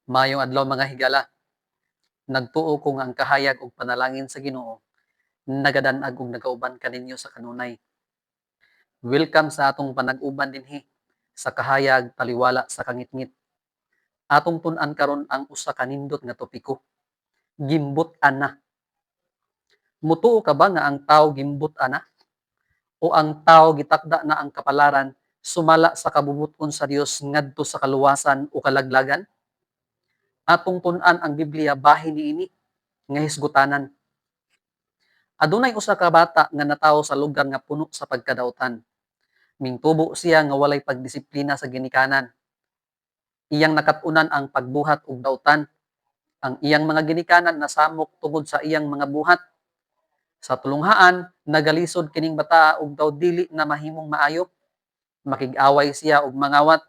Maayong adlaw mga higala, nagtuo ko nga ang kahayag ug panalangin sa Ginoo nagadan-ag ug nagauban kaninyo sa kanunay. Welcome sa atong panag-uban dinhi sa kahayag taliwala sa kangitngit. Atong tun-an karon ang usa ka nindot nga topiko, gimbut-an na. Mutuo ka ba nga ang tawo gimbut-an na o ang tawo gitakda na ang kapalaran sumala sa kabubut-on sa Dios ngadto sa kaluwasan o kalaglagan? Atong tun-an ang Biblia bahin niini nga hisgutanan. Adunay usa ka bata nga natawo sa lugar nga puno sa pagkadautan. Mingtubo siya nga walay pagdisiplina sa ginikanan. Iyang nakatunan ang pagbuhat og dautan. Ang iyang mga ginikanan nasamok tungod sa iyang mga buhat. Sa tulunghaan, nagalisod kining bata og daw dili na mahimong maayo. Makig-away siya og mangawat.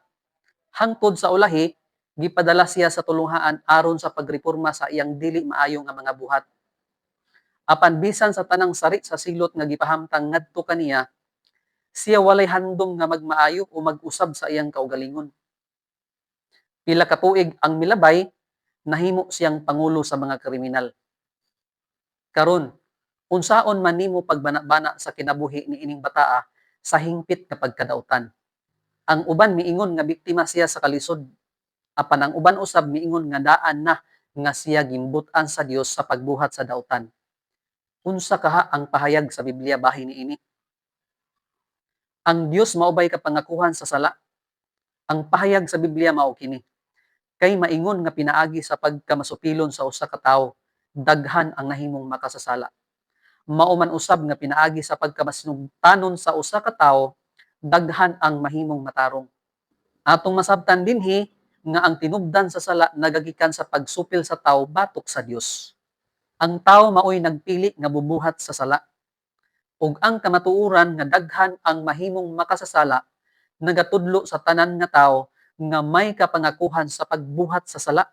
Hangtod sa ulahi, gipadala siya sa tulunghaan aron sa pagreporma sa iyang dili maayo nga mga buhat. Apan bisan sa tanang sari sa silot nga gipahamtang ngadto kaniya, siya walay handom nga magmaayo o mag-usab sa iyang kaugalingon. Pila ka tuig ang milabay, nahimo siyang pangulo sa mga kriminal. Karon, unsaon man nimo pagbana-bana sa kinabuhi ni ining bataa sa hingpit nga pagkadautan? Ang uban miingon nga biktima siya sa kalisod, apan ang uban usab miingon nga daan na nga siya gimbut-an sa Dios sa pagbuhat sa dautan. Unsa kaha ang pahayag sa Biblia bahin niini? Ang Dios maubay kapangakuhan sa sala. Ang pahayag sa Biblia mao kini. Kay maingon nga pinaagi sa pagkamasupilon sa usa ka tawo, daghan ang nahimong makasasala. Mao man usab nga pinaagi sa pagkamasinugtanon sa usa ka tawo, daghan ang mahimong matarong. Atong masabtan dinhi nga ang tinubdan sa sala nagagikan sa pagsupil sa tawo batok sa Dios. Ang tawo maoy nagpili nga bubuhat sa sala. Ug ang kamatuoran nga daghan ang mahimong makasasala nagatudlo sa tanan nga tawo nga may kapangakuhan sa pagbuhat sa sala.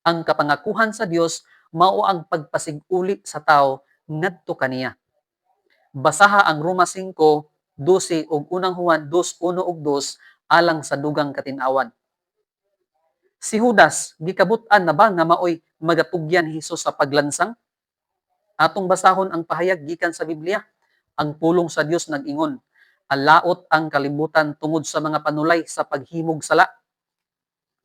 Ang kapangakuhan sa Dios mao ang pagpasig-uli sa tawo ngadto kaniya. Basaha ang Roma 5:12 ug unang Juan 2:1 ug 2 alang sa dugang katin-awan. Si Judas, gikabut-an na ba nga maoy magatugyan ni Hesus sa paglansang? Atong basahon ang pahayag gikan sa Biblia. Ang pulong sa Dios nag-ingon, alaot ang kalibutan tungod sa mga panulay sa paghimog sala.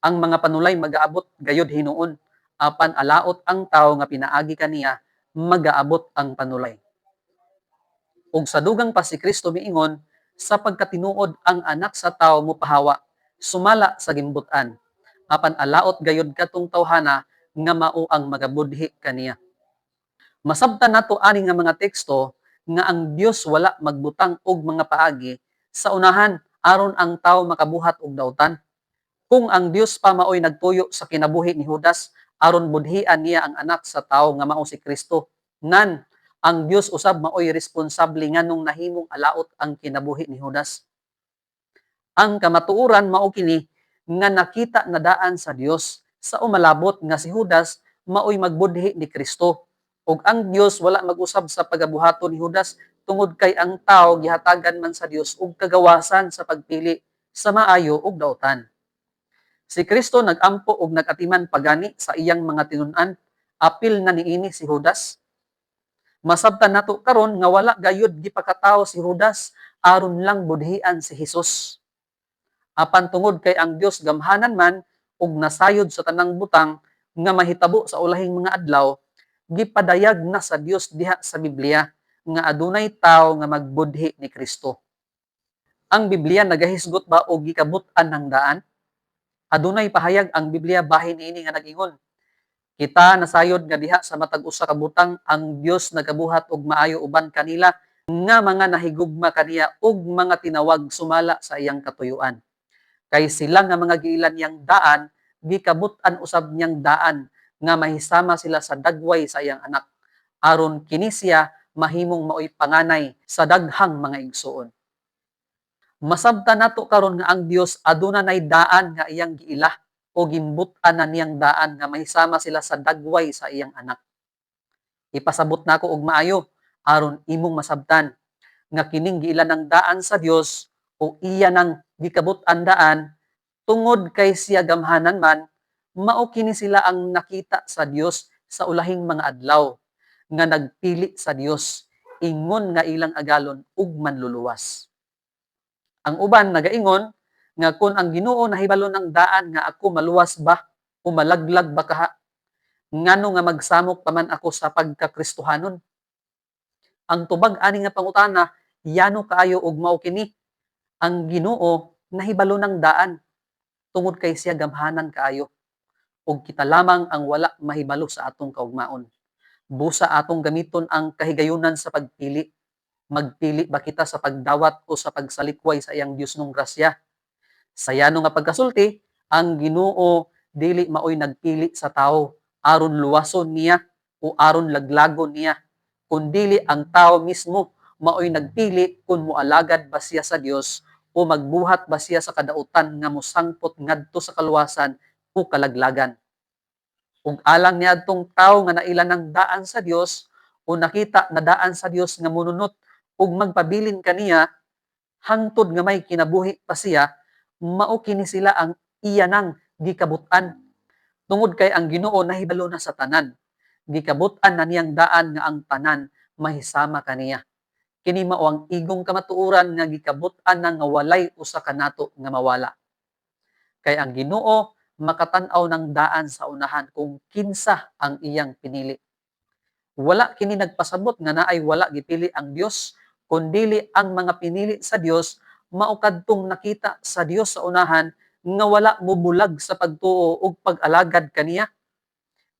Ang mga panulay magaabot gayud hinuon, apan alaot ang tawo nga pinaagi kaniya, magaabot ang panulay. Ug sa dugang pa si Kristo miingon, sa pagkatinuod ang anak sa tawo mopahawa, sumala sa gimbut-an. Apan alaot gayud katong tawhana nga mao ang magabudhi kaniya. Masabtan nato ani nga mga teksto nga ang Dios wala magbutang og mga paagi sa unahan aron ang tawo makabuhat og dautan. Kung ang Dios pa maoy nagtuyo sa kinabuhi ni Judas aron budhian niya ang anak sa tawo nga mao si Kristo, nan ang Dios usab maoy responsable nganong nahimong alaot ang kinabuhi ni Judas. Ang kamatuoran mao kini nga nakita na daan sa Dios sa umalabot nga si Judas maoy magbudhi ni Kristo. Ug ang Dios wala mag-usab sa pagabuhaton ni Judas tungod kay ang tawo gihatagan man sa Dios og kagawasan sa pagpili sa maayo ug dautan. Si Kristo nag-ampo og nag-atiman pagani sa iyang mga tinun-an, apil na niini si Judas. Masabtan nato karon nga wala gayud gipakatawo si Judas aron lang budhian si Hesus. Apan tungod kay ang Dios gamhanan man ug nasayod sa tanang butang nga mahitabo sa ulahing mga adlaw, gipadayag na sa Dios diha sa Biblia nga adunay tawo nga magbudhi ni Kristo. Ang Biblia nagahisgot ba og gikabut-an ng daan? Adunay pahayag ang Biblia bahin niini nga nag-ingon, kita nasayod nga diha sa matag usa ka butang ang Dios nagabuhat og maayo uban kanila nga mga nahigugma kaniya ug mga tinawag sumala sa iyang katuyuan. Kay sila nga mga giilan niyang daan, gikabut-an usab niyang daan nga mahisama sila sa dagway sa iyang anak. Aron kini siya mahimong maoy panganay sa daghang mga igsuon. Masabtan nato karon nga ang Dios aduna nay daan nga iyang giila o gimbut-an na niyang daan nga mahisama sila sa dagway sa iyang anak. Ipasabot nako og maayo aron imong masabtan nga kining giila ng daan sa Dios o iya nang gikabut-an daan tungod kay siya gamhanan man mao kini sila ang nakita sa Dios sa ulahing mga adlaw nga nagpili sa Dios ingon nga ilang agalon ug manluluwas. Ang uban nagaingon nga kun ang Ginoo nahibalo ng daan nga ako maluwas ba o malaglag ba kaha, ngano nga magsamok pa man ako sa pagkakristohanon. Ang tubag ani nga pangutana, yano kaayo og mao kini. Ang Ginoo nahibalo ng daan tungod kay siya gamhanan kaayo ug kita lamang ang wala mahibalo sa atong kaugmaon. Busa atong gamiton ang kahigayunan sa pagpili. Magpili ba kita sa pagdawat o sa pagsalikway sa iyang Dios nung grasya? Sa yano nga pagkasulti, ang Ginoo dili maoy nagpili sa tao aron luwason niya o aron laglagon niya, kundili ang tao mismo maoy nagpili kung moalagad ba siya sa Dios o magbuhat ba siya sa kadautan nga mosangpot ngadto sa kaluwasan o kalaglagan. Ug alang niadtong tawo nga naila ng daan sa Dios o nakita na daan sa Dios nga mununot ug magpabilin kaniya hangtod nga may kinabuhi pa siya, mao kini sila ang iyanang gikabut-an. Tungod kay ang Ginoo nahibalo na sa tanan. Gikabut-an na niyang daan nga ang tanan mahisama kaniya. Kini mao ang igong kamatuoran nga gikabut-an na nga walay usa ka nato nga mawala. Kay ang Ginoo makatan-aw ng daan sa unahan kung kinsa ang iyang pinili. Wala kini nagpasabot nga naay wala gipili ang Dios, kundili ang mga pinili sa Dios mao kadtong nakita sa Dios sa unahan nga wala mubulag sa pagtuo ug pag-alagad kaniya.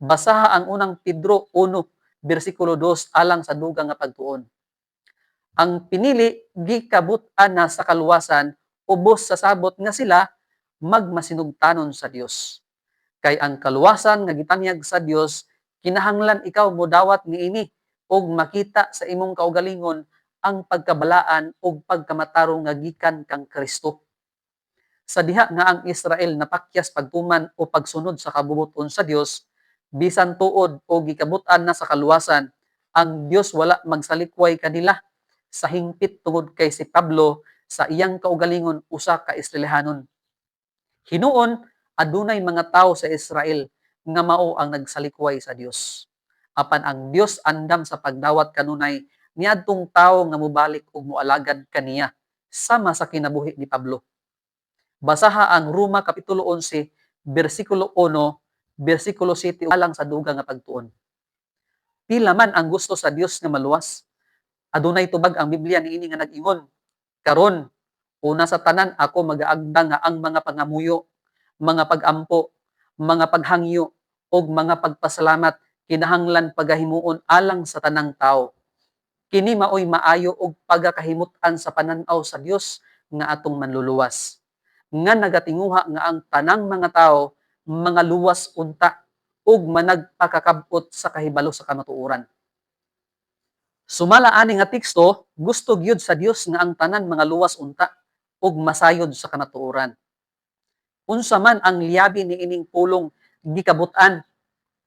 Basaha ang unang Pedro 1 bersikulo 2 alang sa dugang nga pagtuon. Ang pinili gikabut-an na sa kaluwasan ubos sa sabot nga sila magmasinugtanon sa Dios. Kay ang kaluwasan nga gitanyag sa Dios kinahanglan ikaw modawat niini ug makita sa imong kaugalingon ang pagkabalaan ug pagkamatarong nga gikan kang Kristo. Sa diha nga ang Israel napakyas pagtuman o pagsunod sa kabubuton sa Dios, bisan tuod o gikabut-an na sa kaluwasan, ang Dios wala magsalikway kanila sa hingpit tungod kay si Pablo sa iyang kaugalingon usa ka Israelihanon. Hinuon adunay mga tawo sa Israel nga mao ang nagsalikway sa Dios. Apan ang Dios andam sa pagdawat kanunay niadtong tawo nga mobalik ug moalagad kaniya sama sa kinabuhi ni Pablo. Basaha ang Roma kapitulo 11 bersikulo 1 bersikulo 7 alang sa dugang nga pagtuon. Pila man ang gusto sa Dios nga maluwas. Adunay tubag ang Biblia niini nga nag-ingon, karon una sa tanan ako magaagda nga ang mga pangamuyo, mga pagampo, mga paghangyo, o mga pagpasalamat kinahanglan pagahimuon alang sa tanang tao. Kini maoy maayo og pagakahimut-an sa pananaw sa Dios nga atong manluluwas. Nga nagatinguha nga ang tanang mga tao mga luwas unta ug managpakakabot sa kahibalo sa kamatuoran. Sumala ani nga teksto, gusto gyud sa Dios nga ang tanan mga luwas unta ug masayod sa kamatuoran. Unsa man ang liyabi ni ining pulong gikabut-an,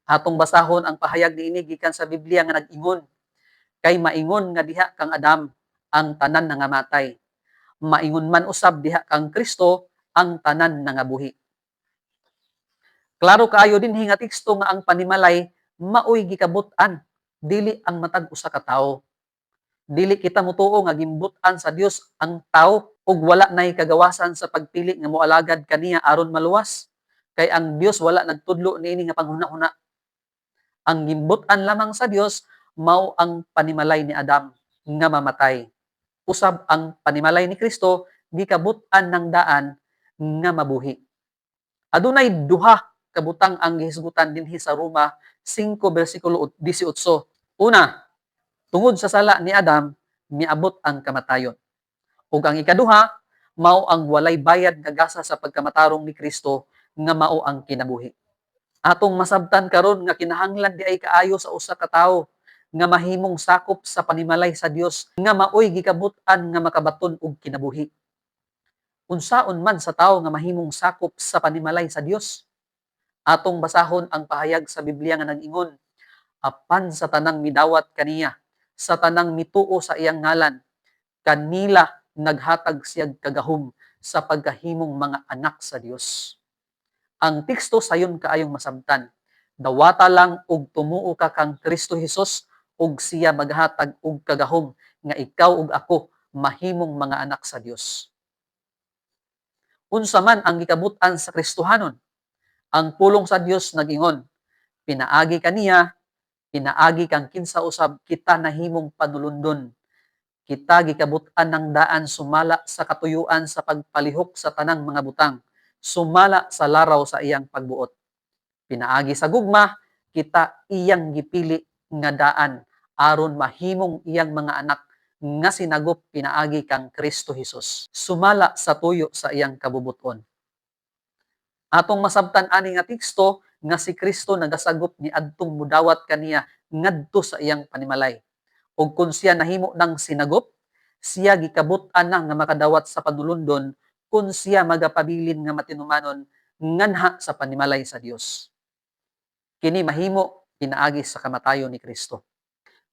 atong basahon ang pahayag niini gikan sa Biblia nga nag-ingon, kay maingon nga diha kang Adam ang tanan nangamatay. Maingon man usab diha kang Kristo ang tanan nangabuhi. Klaro kaayo dinhi nga teksto nga ang panimalay maoy gikabut-an, dili ang matag usa ka tawo. Dili kita mutuo nga gimbut-an sa Dios ang tawo ug wala nay kagawasan sa pagpili nga moalagad kaniya aron maluwas. Kay ang Dios wala nagtudlo niini nga panghuna-huna. Ang gimbut-an lamang sa Dios mao ang panimalay ni Adam nga mamatay. Usab ang panimalay ni Kristo gikabut-an ng daan nga mabuhi. Adunay duha kabutang ang gihisgutan dinhi sa Roma 5 bersikulo 18. Una, tungod sa sala ni Adam, miabot ang kamatayon. Ug ang ikaduha, mao ang walay bayad nga gasa sa pagkamatarong ni Kristo nga mao ang kinabuhi. Atong masabtan karon nga kinahanglan di ay kaayo sa usa ka tawo nga mahimong sakop sa panimalay sa Dios nga maoy gikabut-an nga makabaton og kinabuhi. Unsaon man sa tawo nga mahimong sakop sa panimalay sa Dios? Atong basahon ang pahayag sa Biblia nga nag-ingon, apan sa tanang midawat kaniya, sa tanang mituo sa iyang ngalan, kanila naghatag siyag kagahom sa pagkahimong mga anak sa Dios. Ang teksto sayon kaayong masabtan. Dawata lang og tumuo ka kang Kristo Hesus ug siya maghatag og kagahom nga ikaw ug ako mahimong mga anak sa Dios. Unsa man ang gikabut-an sa Kristohanon, ang pulong sa Dios nag-ingon, pinaagi kaniya, pinaagi kang kinsa usab kita nahimong panulundon. Kita gikabut-an ng daan sumala sa katuyuan sa pagpalihok sa tanang mga butang, sumala sa laraw sa iyang pagbuot. Pinaagi sa gugma, kita iyang gipili nga daan aron mahimong iyang mga anak nga sinagop pinaagi kang Kristo Hesus. Sumala sa tuyo sa iyang kabubuton. Atong masabtan ani nga teksto nga si Kristo nagasagop ni adtong mudawat kaniya ngadto sa iyang panimalay. Ug kung siya nahimo ng sinagop, siya gikabut-an na nga makadawat sa panulundon kung siya magapabilin nga matinumanon nganha sa panimalay sa Dios. Kini mahimo pinaagi sa kamatayon ni Kristo.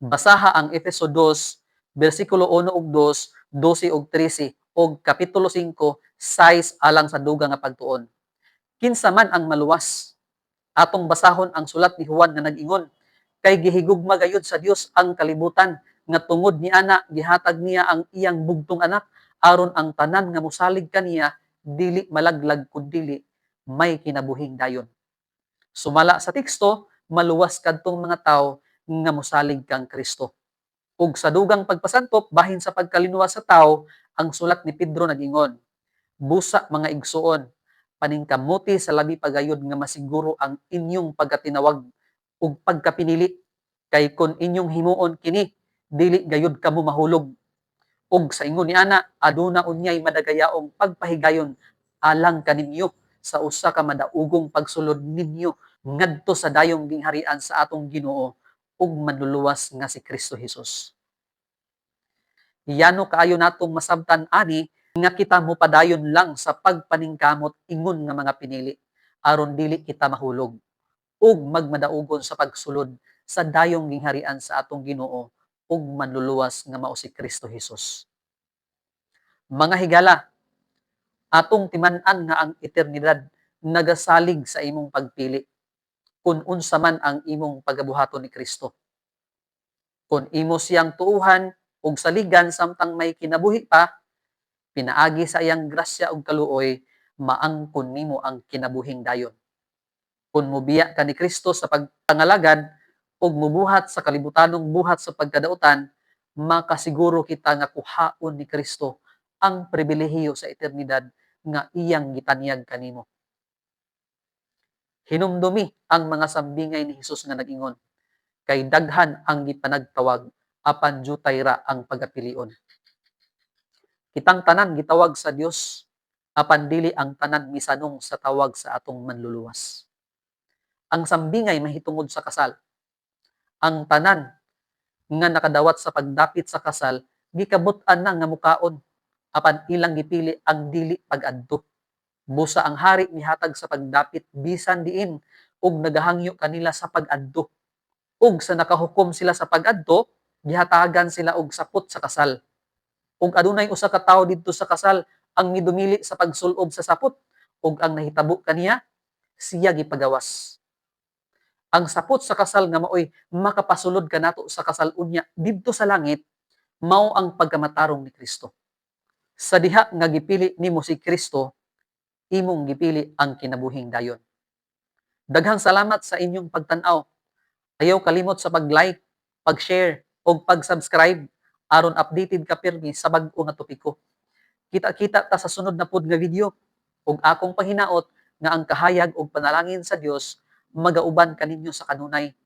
Basaha ang Efeso 2, bersikulo 1 ug 2, 12 ug 13 ug kapitulo 5, 6 alang sa dugang nga pagtuon. Kinsa man ang maluwas, atong basahon ang sulat ni Juan nga nag-ingon, kay gihigugma gayud sa Dios ang kalibutan nga tungod ni ana gihatag niya ang iyang bugtong anak aron ang tanan nga mosalig kaniya dili malaglag kundi may kinabuhing dayon. Sumala sa teksto, maluwas kadtong mga tawo nga mosalig kang Kristo. Ug sa dugang pagpasantop bahin sa pagkalinuwas sa tawo, ang sulat ni Pedro nag-ingon, busa mga igsuon, paningkamuti sa labi pagayod nga masiguro ang inyong pagkatinawag ug pagkapinili kay kun inyong himuon kini dili gayud kamo mahulog ug sa ingon ni ana aduna unyay madagayaong pagpahigayon alang kaninyo sa usa ka madaugong pagsulod ninyo ngadto sa dayong gingharian sa atong Ginoo ug manluluwas nga si Kristo Hesus. Yano kaayo natong masabtan ani nga kita mopadayon lang sa pagpaningkamot ingon nga mga pinili aron dili kita mahulog ug magmadaugon sa pagsulod sa dayong gingharian sa atong Ginoo ug manluluwas nga mao si Kristo Hesus. Mga higala, atong timan-an nga ang eternidad nagasalig sa imong pagpili kung unsa man ang imong pagabuhaton ni Kristo. Kung imo siyang tuuhan ug saligan samtang may kinabuhi pa, pinaagi sa iyang grasya ug kaluoy, maangkon nimo ang kinabuhing dayon. Kung mubiya ka ni Kristo sa pagpangalagad ug mubuhat sa kalibutanong buhat sa pagkadautan, makasiguro kita nga kuhaon ni Kristo ang pribilehiyo sa eternidad nga iyang gitanyag kanimo. Hinumdumi ang mga sambingay ni Hesus nga nag-ingon, kay daghan ang gipanagtawag apan jutay ra ang pagapilion. Kitang tanan gitawag sa Dios apan dili ang tanan misanong sa tawag sa atong manluluwas. Ang sambingay mahitungod sa kasal. Ang tanan nga nakadawat sa pagdapit sa kasal gikabut-an na nga mukaon apan ilang gipili ang dili pag-adto. Busa ang hari mihatag sa pagdapit bisan diin ug nagahangyo kanila sa pag-adto. Ug sa nakahukom sila sa pag-adto, gihatagan sila og sapot sa kasal. Ug adunay usa ka tawo didto sa kasal ang midumili sa pagsul-ob sa sapot ug ang nahitabo kaniya siya gipagawas. Ang sapot sa kasal nga maoy makapasulod kanato sa kasal unya didto sa langit mao ang pagkamatarong ni Kristo. Sa diha nga gipili nimo si Kristo, imong gipili ang kinabuhing dayon. Daghang salamat sa inyong pagtan-aw. Ayaw kalimot sa pag-like, pag-share, o pag-subscribe aron updated ka pirmi sa bag-o nga topiko. Kita-kita ta sa sunod na pod nga video ug akong pahinaot nga ang kahayag ug panalangin sa Dios magauban kaninyo sa kanunay